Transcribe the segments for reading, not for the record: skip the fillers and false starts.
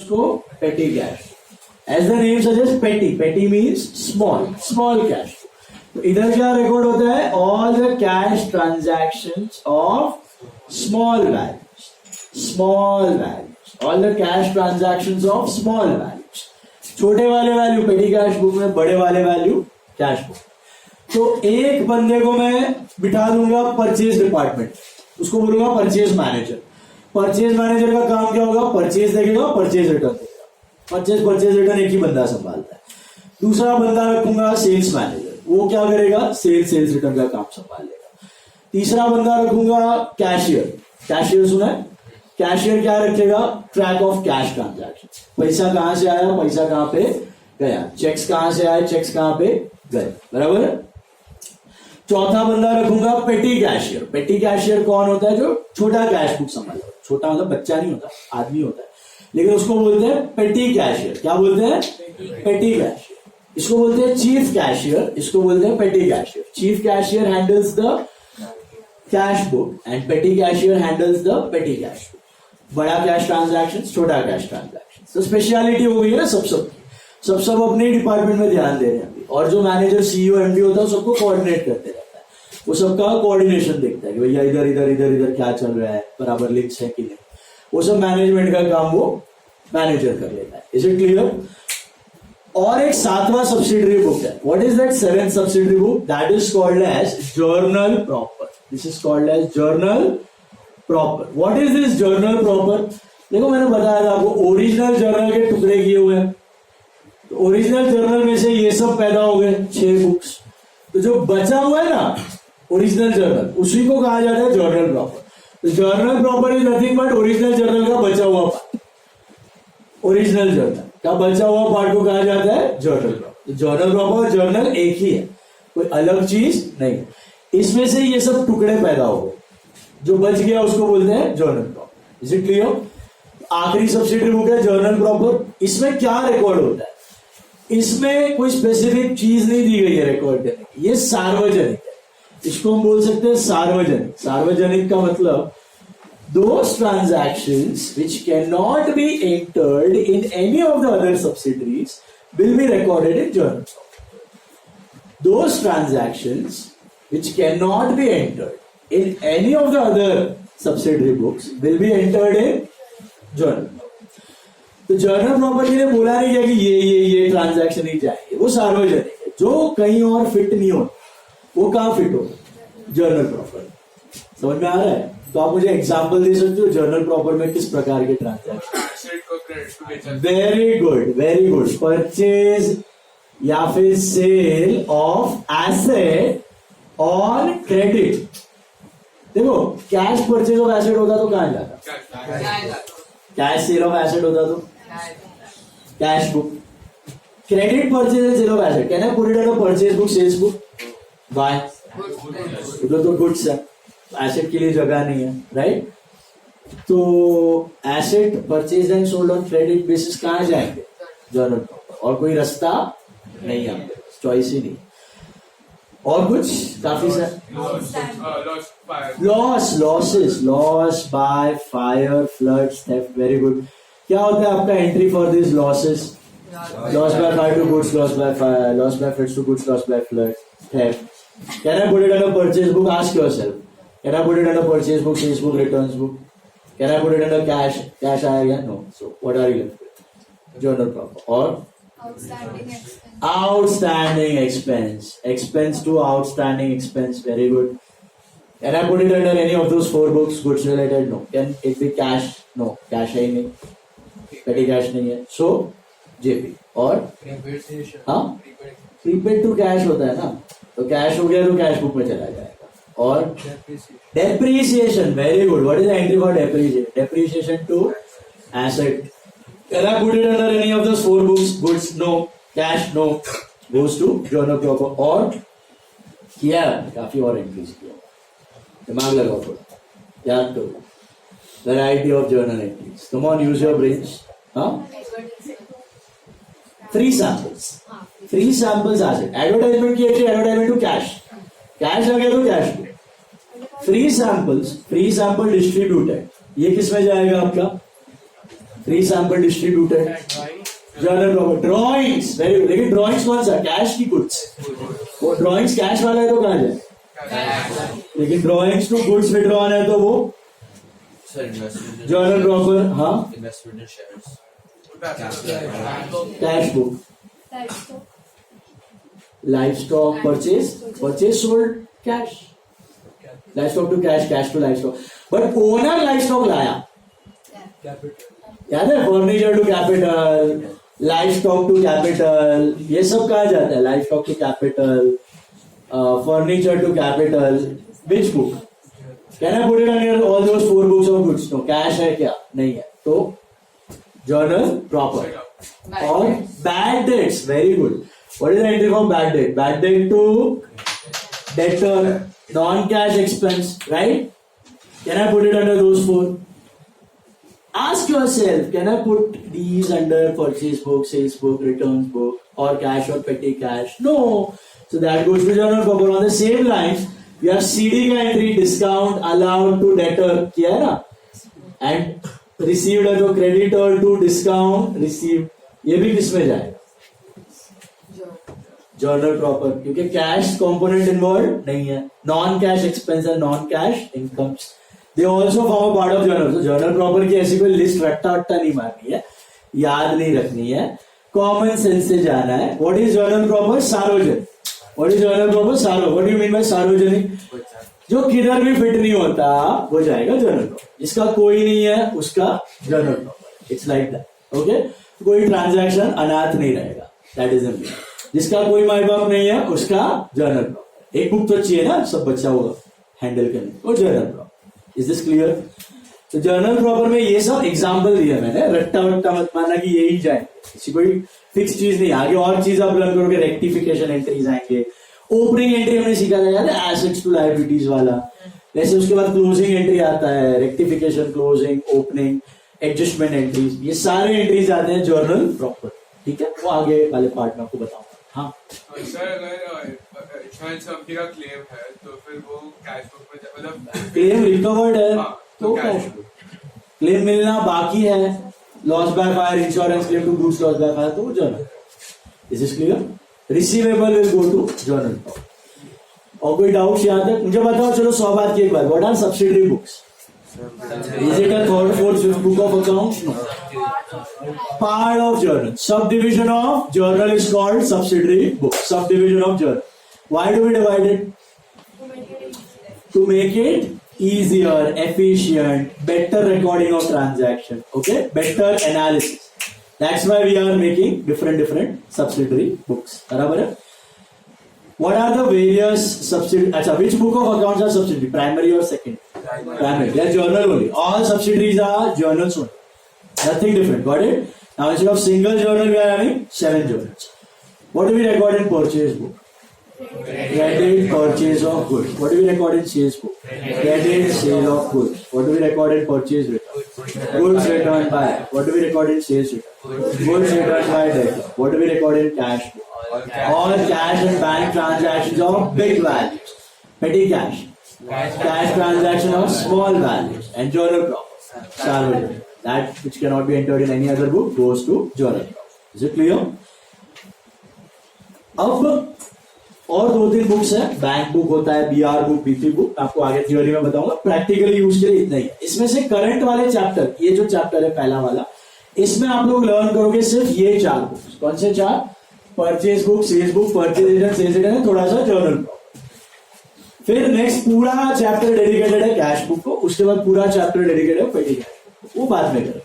उसको petty cash. As the name suggest petty, petty means small, small cash. तो इधर क्या रिकॉर्ड होता है? All the cash transactions of small values, small values, all the cash transactions of small values. छोटे वाले value पेटी cash book में, बड़े वाले वैल्यू कैश बुक। तो एक बंदे को मैं बिठा दूंगा परचेज डिपार्टमेंट, उसको बोलूंगा परचेज मैनेजर। परचेज मैनेजर का काम क्या होगा? परचेज देखेगा, परचेज रिटर्न देगा। परचेज रिटर्न एक ही बंदा संभालता है। दूसरा बंदा रखूंगा सेल्स मैनेजर, वो क्या करेगा? सेल्स रिटर्न का काम संभाल लेगा। तीसरा बंदा रखूंगा कैशियर। कैशियर सुना है? कैशियर क्या रखेगा? ट्रैक ऑफ कैश ट्रांजैक्शन, पैसा कहां से आया, पैसा कहां पे गया, चेक्स कहां से आए, चेक्स कहां पे गए, बराबर है। चौथा बंदा रखूंगा पेटी कैशियर। पेटी कैशियर कौन होता है? जो छोटा कैश बुक संभालता है। छोटा मतलब बच्चा नहीं होता, आदमी होता है, लेकिन उसको बोलते हैं पेटी कैशियर। क्या बोलते हैं? पेटी कैशियर। इसको बोलते हैं चीफ कैशियर, इसको बोलते हैं पेटी cashier. Chief cashier handles the cash book and पेटी कैशियर हैंडल्स द पेटी कैश बुक। बड़ा कैश ट्रांजैक्शन, छोटा कैश ट्रांजैक्शन। तो स्पेशलिटी हो गई है ना सब अपने डिपार्टमेंट में ध्यान दे रहे हैं। और जो मैनेजर सीईओ एमडी होता है सबको कोऑर्डिनेट करते रहता है, वो सबका कोऑर्डिनेशन देखता है कि भैया इधर इधर इधर इधर क्या चल रहा है, बराबर लिंक्स है कि नहीं। वो सब मैनेजमेंट का काम वो मैनेजर कर लेता है। Is it clear? और एक सातवां सब्सिडरी बुक है। What is that seventh subsidiary book? That is called as journal proper. This is called as journal proper. What is this journal proper? देखो मैंने बताया था आपको, ओरिजिनल जर्नल के टुकड़े किए हुए हैं। तो ओरिजिनल जर्नल में से ये सब पैदा हो गए 6 बुक्स। तो जो बचा हुआ है ना ओरिजिनल जर्नल, उसी को कहा जाता है जर्नल प्रॉपर। तो journal proper is nothing but original journal का बचा हुआ पार्ट। ओरिजिनल जर्नल का बचा हुआ पार्ट को कहा जाता है जर्नल प्रॉपर। जर्नल प्रॉपर और जर्नल एक ही है, कोई अलग चीज नहीं। इसमें से ये सब टुकड़े पैदा हो गए, जो बच गया उसको बोलते हैं journal proper. Is it clear? आखिरी सब्सिडरी बुक है जर्नल प्रॉपर। इसमें क्या रिकॉर्ड होता है? इसमें कोई स्पेसिफिक चीज नहीं दी गई है रिकॉर्ड करने की, ये सार्वजनिक है। इसको हम बोल सकते हैं सार्वजनिक। सार्वजनिक का मतलब those transactions which cannot be entered in any of the other subsidiaries will be recorded in journal. Those transactions which cannot be entered in any of the other subsidiary books will be entered in journal. तो journal property ने बोला नहीं किया कि ये transaction ही जाएंगे, वो सार्वजनिक है। जो कहीं और फिट नहीं हो वो कहां फिट हो? Journal property. समझ में आ रहा है? तो आप मुझे एग्जांपल दे सकते हो जर्नल प्रॉपर में किस प्रकार के transaction? Very good, very good. Purchase या फिर sale of asset on credit. देखो कैश परचेज ऑफ एसेट होता तो कहां जाता? कैश सेल ऑफ एसेट होता तो cash book. Credit purchase and sale of asset, can I put it in a purchase book, sales book? Why? इधर तो goods है, एसेट के लिए जगह नहीं है, राइट? तो asset purchase and sold on credit basis कहां जाएंगे? Journal proper. और कोई रास्ता नहीं है, चॉइस ही नहीं। और कुछ काफी sir loss by fire, floods, theft. Very good. क्या होता है आपका entry for this losses? Loss by fire to goods, loss by fire, loss by floods to goods, loss by flood, theft. Can I put it in a purchase book? Ask yourself, can I put it in a purchase book, sales book, returns book? Can I put it in a cash? Cash आएगा? No. So what are you left with? Journal proper. और outstanding expense, expense to outstanding expense. Very good. Can I put it under any of those 4 books? Goods related? No. Can it be cash? No. Cash है ही नहीं, petty cash नहीं है, so JP। और हाँ prepaid to cash होता है ना, तो कैश हो गया तो कैश बुक में चला जाएगा। और depreciation. Very good. What is the entry for depreciation? Depreciation to asset. Can I put it under any of those 4 books? Goods? No. Cash? No. Goes to journal proper। और किया काफी और entries किया, दिमाग लगाओ थोड़ा, याद करो। Variety of journal entries. Come on, use your brains. हाँ? 3 samples. 3 samples आ जाए। एडवर्टाइजमेंट की entry, advertisement to cash, cash आ गया तो cash book. 3 samples, 3 sample distributed. ये किस में जाएगा आपका? 3 sample distributed. Journal proper. Drawings very good. लेकिन ड्रॉइंग्स कौन सा? कैश की गुड्स. वो ड्रॉइंग्स कैश वाला है तो कहाँ जाए? लेकिन ड्रॉइंग्स टू गुड्स विड्रॉन है तो वो जर्नल प्रॉपर. हाँ, investment in shares, cash book. Livestock purchase, purchase sold cash. Livestock to cash, cash to livestock. But owner livestock लाया, याद है? Furniture to capital, livestock to capital, ये सब कहा जाता है. Livestock to capital, furniture to capital. Which book? Can I put it under all those 4 books of goods? No. Cash है क्या? नहीं है. तो जर्नल प्रॉपर. और bad debts, very good. What is the entry for bad debt? Bad debt to debtor, non cash expense, right? Can I put it under those 4? Ask yourself, can I put these under purchase book, sales book, returns book, or cash or petty cash? No. So that goes to journal proper. On the same lines, we have CD का entry, discount allowed to debtor किया है ना, and received है तो creditor to discount received. ये भी किस में जाएगा? Journal proper. क्योंकि cash component involved नहीं है. Non cash expense and non cash incomes. They also form a part of journal. So journal proper की ऐसी कोई लिस्ट रट्टा नहीं मारनी है, याद नहीं रखनी है, कॉमन सेंस से जाना है. What is journal proper? सार्वजनिक. What is journal proper? What do you mean by सार्वजनिक? जो किधर भी फिट नहीं होता वो जाएगा journal proper. जिसका कोई नहीं है उसका journal proper. It's like that. Okay? कोई ट्रांजैक्शन अनाथ नहीं रहेगा. That is the. जिसका कोई माई बाप नहीं है उसका journal proper. एक बुक तो चाहिए ना, सब बच्चा होगा हैंडल करने, वो journal proper. Is this clear? तो जर्नल प्रॉपर में ये सब एग्जाम्पल दिया मैंने. रट्टा वट्टा मत मानना कि यही जाए, किसी कोई फिक्स चीज नहीं. आगे और चीज आप लर्न करोगे. रेक्टिफिकेशन एंट्रीज आएंगे. ओपनिंग एंट्री हमने सीखा था, याद है? एसेट्स टू लायबिलिटीज वाला. वैसे उसके बाद क्लोजिंग एंट्री आता है, rectification, closing, opening, adjustment entries. ये सारे एंट्रीज आते हैं जर्नल प्रॉपर. ठीक है, वो आगे वाले पार्ट में आपको बताऊंगा. हाँ सर, अगर इंश्योरेंस कंपनी का क्लेम है तो फिर वो कैश बुक में, मतलब क्लेम रिकवर्ड है तो कैश बुक. क्लेम मिलना बाकी है, loss by fire, insurance claim to goods loss by fire, तो वो journal. This is clear. Receivable will go to journal. और कोई डाउट्स यहाँ तक? मुझे बताओ. चलो 100 बात की एक बात. What are subsidiary books? Is it a third, fourth, fifth book of accounts? No. Part of journal. Subdivision of journal is called subsidiary book. Subdivision of journal. Why do we divide it? To make it easier, efficient, better recording of transaction. Okay? Better analysis. That's why we are making different subsidiary books. बराबर है? What are the various subsidiary? अच्छा, which book of accounts are subsidiary? Primary or secondary? Primary. They are journal only. All subsidiaries are journals only. Nothing different. Got it? Now instead of single journal, we are having 7 journals. What do we record in purchase book? Credit purchase of goods. What do we record in sales book? Credit sale of goods. What do we record in purchase return? Goods returned by. What do we record in sales return? Goods returned by debtor. What do we record in cash book? All cash and bank transactions of big values. Petty cash. Cash transaction of small values. And journal proper. Salvage. That which cannot be entered in any other book goes to journal proper. Is it clear? अब और 2-3 books है. Bank book होता है, B R book, BP book. आपको आगे theory में बताऊंगा. Practically use के लिए इतना ही है. इसमें से करंट वाले चैप्टर, ये जो चैप्टर है पहला वाला, इसमें आप लोग लर्न करोगे सिर्फ ये 4 बुक्स. कौन से 4? Purchase book, sales book, purchase return, sales return, थोड़ा सा जर्नल बुक. फिर नेक्स्ट पूरा चैप्टर डेडिकेटेड है कैश बुक को. उसके बाद पूरा चैप्टर डेडिकेटेड है पेटी कैश बुक. वो बाद में करें.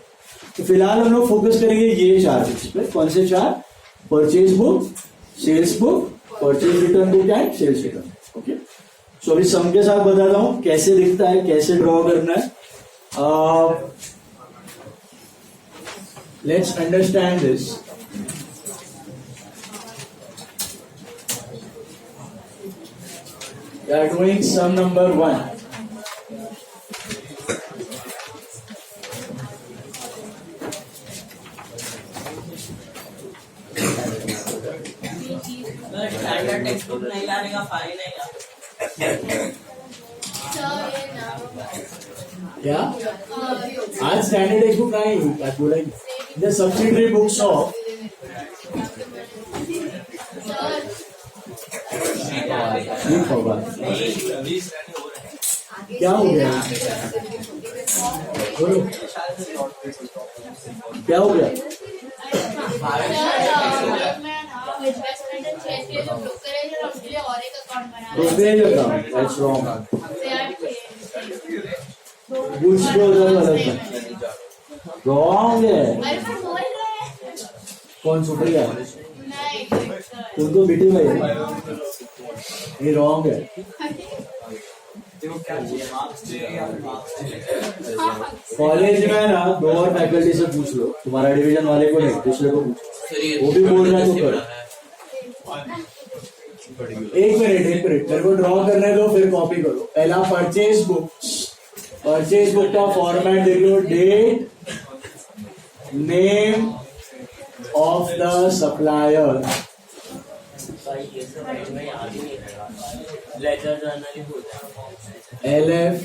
तो फिलहाल हम लोग फोकस करेंगे ये 4 बुक्स पे. कौन से 4? Purchase book, sales book, purchase return book and sales return. Okay. So अभी सम के साथ बताता हूं कैसे दिखता है, कैसे ड्रॉ करना है. Let's understand this. We are doing sum number 1. Standard text book नहीं लाने का फाइन है क्या? क्या आज स्टैंडर्ड टेक्स्ट बुक नहीं आज बोला द सब्सिडरी बुक्स ऑफ क्या हो गया बोलो क्या हो गया ब्रोकरेज अकाउंट दैट्स रॉन्ग कुछ तो गलत है रॉन्ग है कौन सुप्रिया तुमको बेटी भाई ये रॉन्ग है कॉलेज में ना 2 और फैकल्टी से पूछ लो तुम्हारा डिवीजन वाले को नहीं दूसरे को पूछो वो भी बोल रहा है तो करो एक मिनट तेरे को ड्रॉ करने दो फिर कॉपी करो पहला परचेज बुक का फॉर्मेट देख लो date name of the supplier LF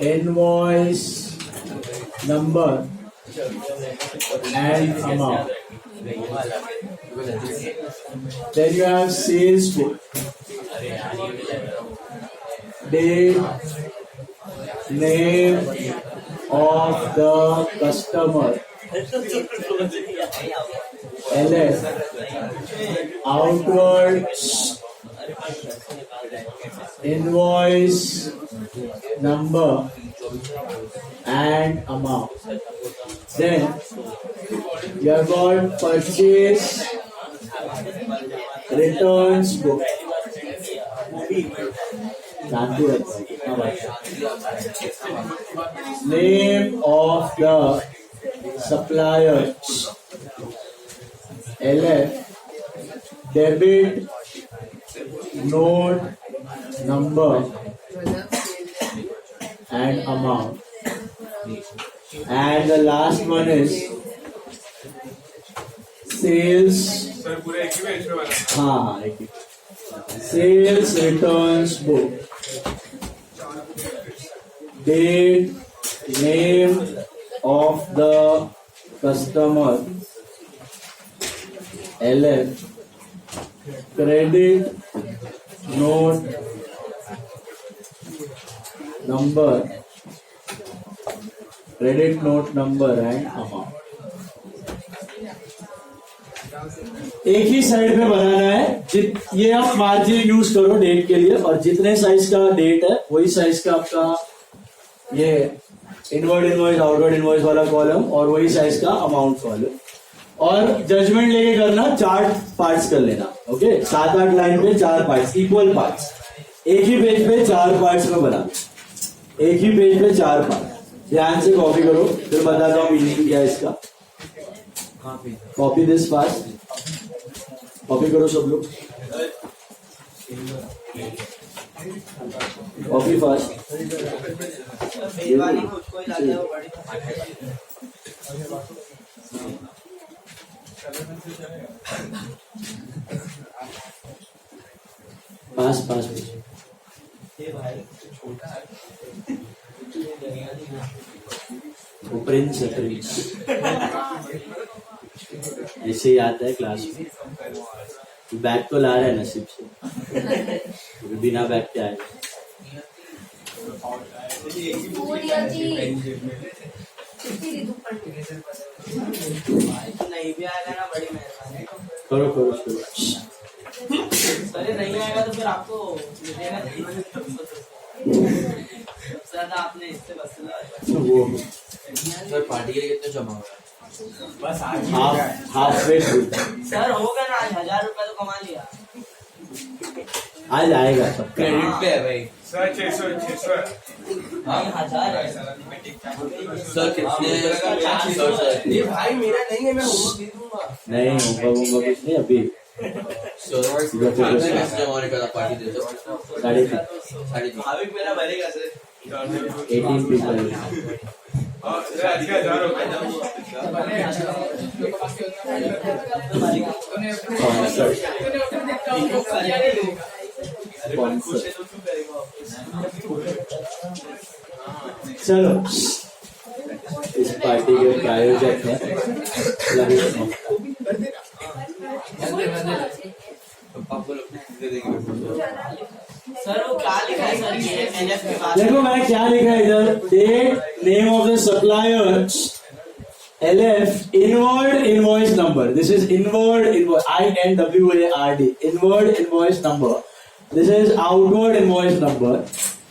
invoice number and amount. Then you have sales book, date, name of the customer, LS, outward invoice number and amount. Then you have got purchase returns book. Name of the supplier, LF, debit note number and amount. And the last one is sales. Sir पूरे एक ही page पे बना हाँ एक ही sales returns book, date, name of the customer, LF, credit note number and amount. एक ही side पे बनाना है ये आप मार्जिन यूज करो डेट के लिए और जितने साइज का डेट है वही साइज का आपका ये इनवर्ड इनवॉइस आउटवर्ड इनवॉइस वाला कॉलम और वही साइज का अमाउंट कॉलम और जजमेंट लेके करना 4 पार्ट्स कर लेना ओके 7-8 लाइन पे 4 पार्ट्स इक्वल पार्ट्स एक ही पेज पे 4 पार्ट्स में बना एक ही पेज पे 4 पार्ट ध्यान से कॉपी करो फिर बताता हूँ मीनिंग क्या है इसका कॉपी दिस फास्ट कॉपी करो सब लोग कॉपी फास्ट पास वो प्रिंस है प्रिंस ऐसे ही आता है क्लास में बैग तो ला रहा है नसीब से बिना बैग के आएगा नहीं भी आएगा ना बड़ी मेहरबानी करो अरे नहीं आएगा तो फिर आपको मिलेगा नहीं ज्यादा आपने इससे बस वो सर पार्टी के लिए कितने जमा हुआ बस आज हाफ वेट सर होगा ना आज 1000 रुपए तो कमा लिया आज आएगा सब क्रेडिट पे है भाई सर 600 हाँ 1000 है सर कितने ये भाई मेरा नहीं है मैं होमवर्क दे दूंगा नहीं होगा कुछ नहीं अभी सर कितने जमा होने का पार्टी दे दो 3.5 भाविक मेरा भरेगा सर 18 people आज का 1000 रुपए स्पॉन्सर। तो क्यों करेगा वापस? चलो इस पार्टी के प्रायोजक हैं ललित मोक्ता। आपको लोग दे देंगे। सर वो क्या लिखा है सर ये एनएफ के बाद? देखो मैंने क्या लिखा है इधर, date, name of the supplier, LF, inward invoice number. This is inward invoice, INWARD, inward invoice number. This is outward invoice number.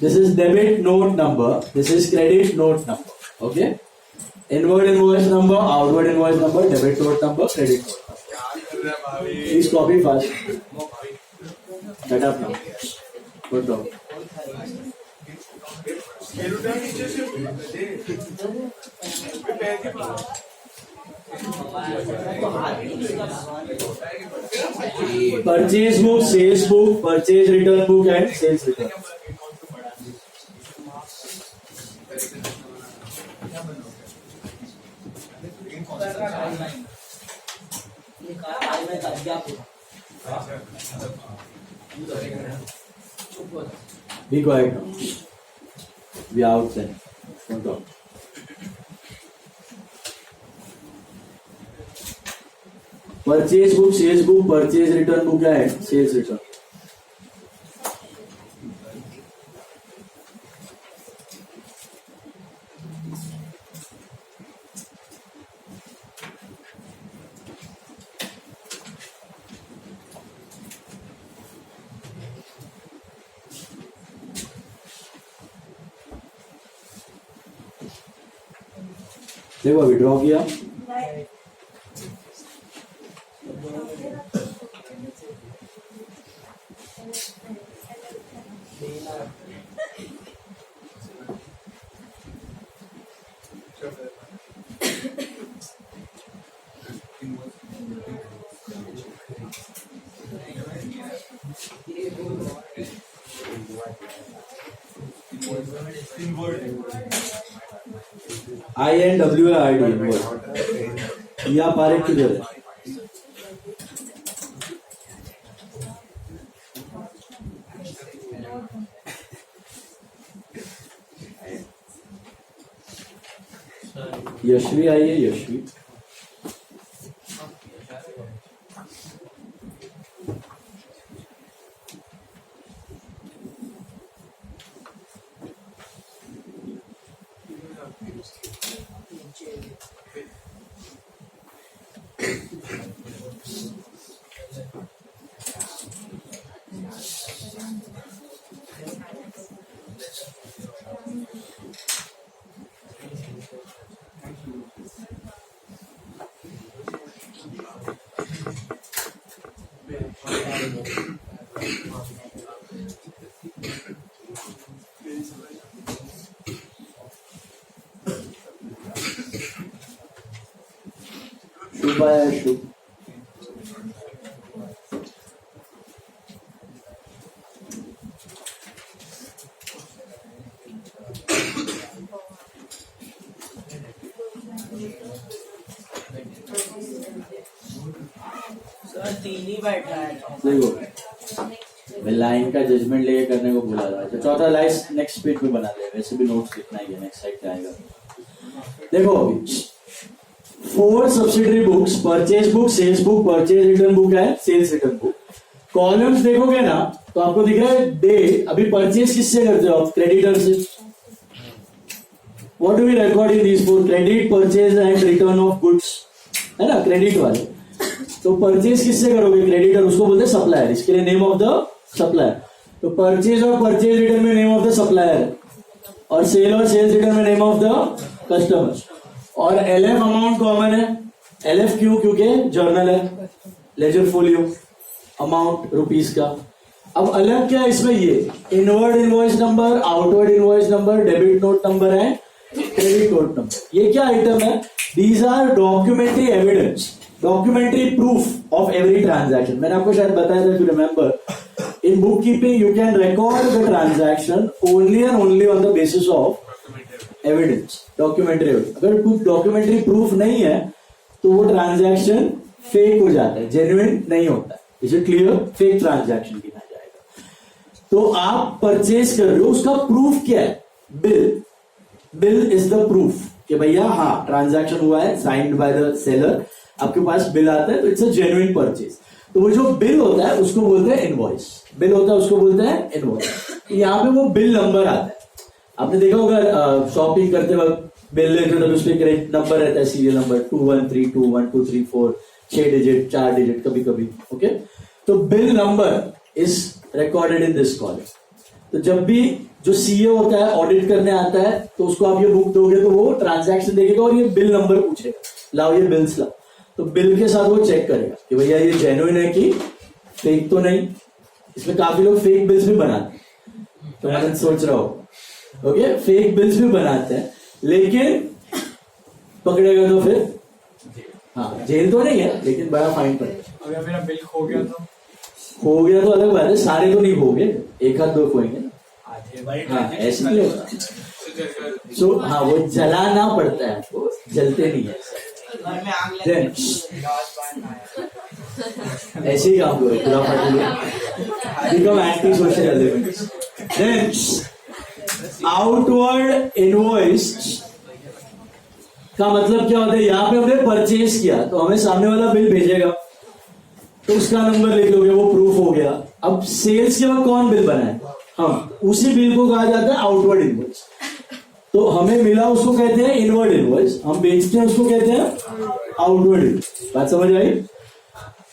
This is debit note number. This is credit note number. Okay? Inward invoice number, outward invoice number, debit note number, credit note number. क्या कर रहा है भाभी? Please copy fast. Shut up now. Good job. नीचे से पैर के पास Purchase book, sales book, purchase return book and sales return. Be quiet now. We are outside. Don't talk. Purchase book, sales book, purchase return book and sales return. देखो अभी draw किया, INWARD inward. या पारित किधर है? यशवी आई है, यशवी। शुभ है, शुभ। Sir तीन ही बैठा है। देखो मैं लाइन का जजमेंट लेके करने को बोला था। तो चौथा लाइन नेक्स्ट पेज पे बना दे, वैसे भी नोट्स लिखना ही है, नेक्स्ट साइड पे आएगा। देखो अभी 4 subsidiary books, purchase book, sales book, purchase return book है, सेल्स रिटर्न बुक। कॉलम्स देखोगे ना तो आपको दिख रहा है डे। अभी परचेज किससे करते हो आप? क्रेडिटर से। What do we record in this? For credit, purchase and return of goods, है ना, क्रेडिट वाले। तो परचेज किससे करोगे? क्रेडिटर, उसको बोलते हैं सप्लायर। इसके लिए नेम ऑफ द सप्लायर। तो परचेज और परचेज रिटर्न में नेम ऑफ द सप्लायर, और सेल और सेल्स रिटर्न में नेम ऑफ द कस्टमर। और LF अमाउंट कॉमन है। LF क्यों? क्योंकि जर्नल है, लेजर फोलियो, अमाउंट रुपीस का। अब अलग क्या है इसमें? ये inward invoice number, outward invoice number, debit note number है, क्रेडिट नोट नंबर। ये क्या आइटम है? These are documentary evidence, documentary proof of every transaction. मैंने आपको शायद बताया था, to remember, in book keeping you can record the transaction only and only on the basis of evidence, documentary evidence. अगर कुछ डॉक्यूमेंट्री प्रूफ नहीं है तो वो ट्रांजैक्शन फेक हो जाता है, जेन्युइन नहीं होता है। Is it clear? Fake transaction गिना जाएगा। तो आप परचेज कर रहे हो, उसका प्रूफ क्या है? Bill. Bill is the proof कि भैया हाँ ट्रांजैक्शन हुआ है, साइंड बाय द सेलर, आपके पास बिल आता है, तो इट्स अ जेन्युइन परचेज. तो वो जो बिल होता है उसको बोलते हैं इनवॉइस. बिल होता है उसको बोलते हैं इनवॉइस. यहाँ पे वो बिल नंबर आता है. आपने देखा होगा शॉपिंग करते वक्त बिल लेते हो, उसमें क्रेडिट नंबर रहता है, सीरियल नंबर 2132 1234, 6 डिजिट 4 डिजिट कभी कभी. ओके, तो bill number is recorded in this column. तो जब भी जो सीए होता है ऑडिट करने आता है, तो उसको आप ये बुक दोगे तो वो ट्रांजैक्शन देखेगा और ये बिल नंबर पूछेगा, लाओ ये बिल्स लाओ. तो बिल के साथ वो चेक करेगा कि भैया ये जेन्युइन है कि फेक तो नहीं. इसमें काफी लोग फेक बिल्स भी बनाते हैं, तो मैं सोच रहा हूँ ओके, फेक बिल्स भी बनाते हैं, लेकिन पकड़ेगा तो फिर हाँ जेल तो नहीं है, लेकिन बड़ा फाइन पड़ेगा. अगर मेरा बिल खो गया तो अलग बात है, सारे तो नहीं खोगे, एक हाथ दो खोएंगे ना. आधे हाँ ऐसे नहीं होता. सो हाँ वो जलाना पड़ता है, आपको जलते नहीं है. Then, ऐसे ही काम करो, पूरा फट become anti social elements. Then outward invoice का मतलब क्या होता है? यहाँ पे हमने परचेज किया तो हमें सामने वाला बिल भेजेगा, तो उसका नंबर लिख लोगे, वो प्रूफ हो गया. अब सेल्स के वक्त कौन बिल बनाए? हम. उसी बिल को कहा जाता है आउटवर्ड इनवॉइस. तो हमें मिला उसको कहते हैं इनवर्ड इनवॉइस, हम बेचते हैं उसको कहते हैं आउटवर्ड इनवॉइस. बात समझ आई?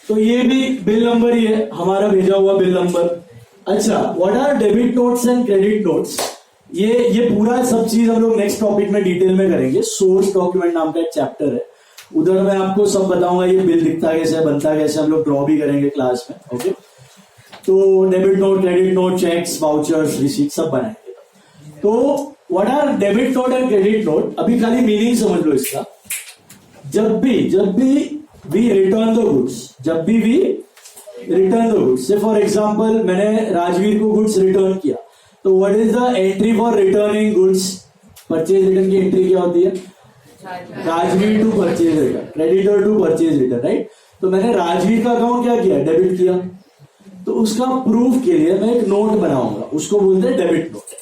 तो ये भी बिल नंबर ही है, हमारा भेजा हुआ बिल नंबर. अच्छा, what are debit notes and credit notes? ये पूरा सब चीज हम लोग नेक्स्ट टॉपिक में डिटेल में करेंगे. सोर्स डॉक्यूमेंट नाम का एक चैप्टर है, उधर मैं आपको सब बताऊंगा ये बिल दिखता कैसे, बनता कैसे, हम लोग ड्रॉ भी करेंगे क्लास में. ओके, तो debit note, credit note, cheques, vouchers, receipt सब बनाएंगे. तो what are debit note and credit note? अभी खाली मीनिंग समझ लो इसका. जब भी वी रिटर्न द गुड्स, जब भी we return the goods, say for example मैंने राजवीर को गुड्स रिटर्न किया, तो what is the entry for returning goods? Purchase return की एंट्री क्या होती है? Rajveer to purchase return, creditor to purchase return, right? तो मैंने राजवीर का अकाउंट क्या किया? डेबिट किया. तो उसका प्रूफ के लिए मैं एक नोट बनाऊंगा, उसको बोलते हैं डेबिट नोट.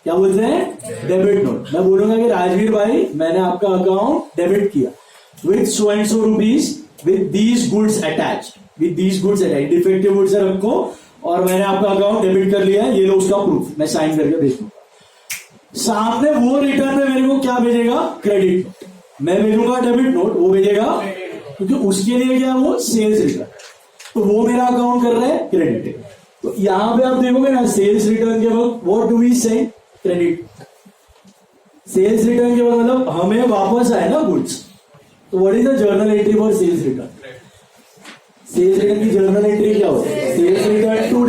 क्या बोलते हैं? Debit note. मैं बोलूंगा कि राजवीर भाई मैंने आपका अकाउंट डेबिट किया with so and so rupees with these goods attached, with these goods attached, defective goods है रखो, और मैंने आपका अकाउंट डेबिट कर लिया है, ये लो उसका प्रूफ, मैं साइन करके भेज दूंगा. सामने वो रिटर्न में मेरे को क्या भेजेगा? Credit note. मैं भेजूंगा डेबिट नोट, वो भेजेगा, क्योंकि उसके लिए क्या, वो सेल्स रिटर्न, तो वो मेरा अकाउंट कर रहा है क्रेडिट. तो यहां पे आप देखोगे ना, सेल्स रिटर्न के वक्त what do we say? Credit. Sales return के वक्त मतलब हमें वापस आए ना गुड्स, तो what is the journal entry for sales return? Sales return की जर्नल एंट्री क्या होती है? Sales return to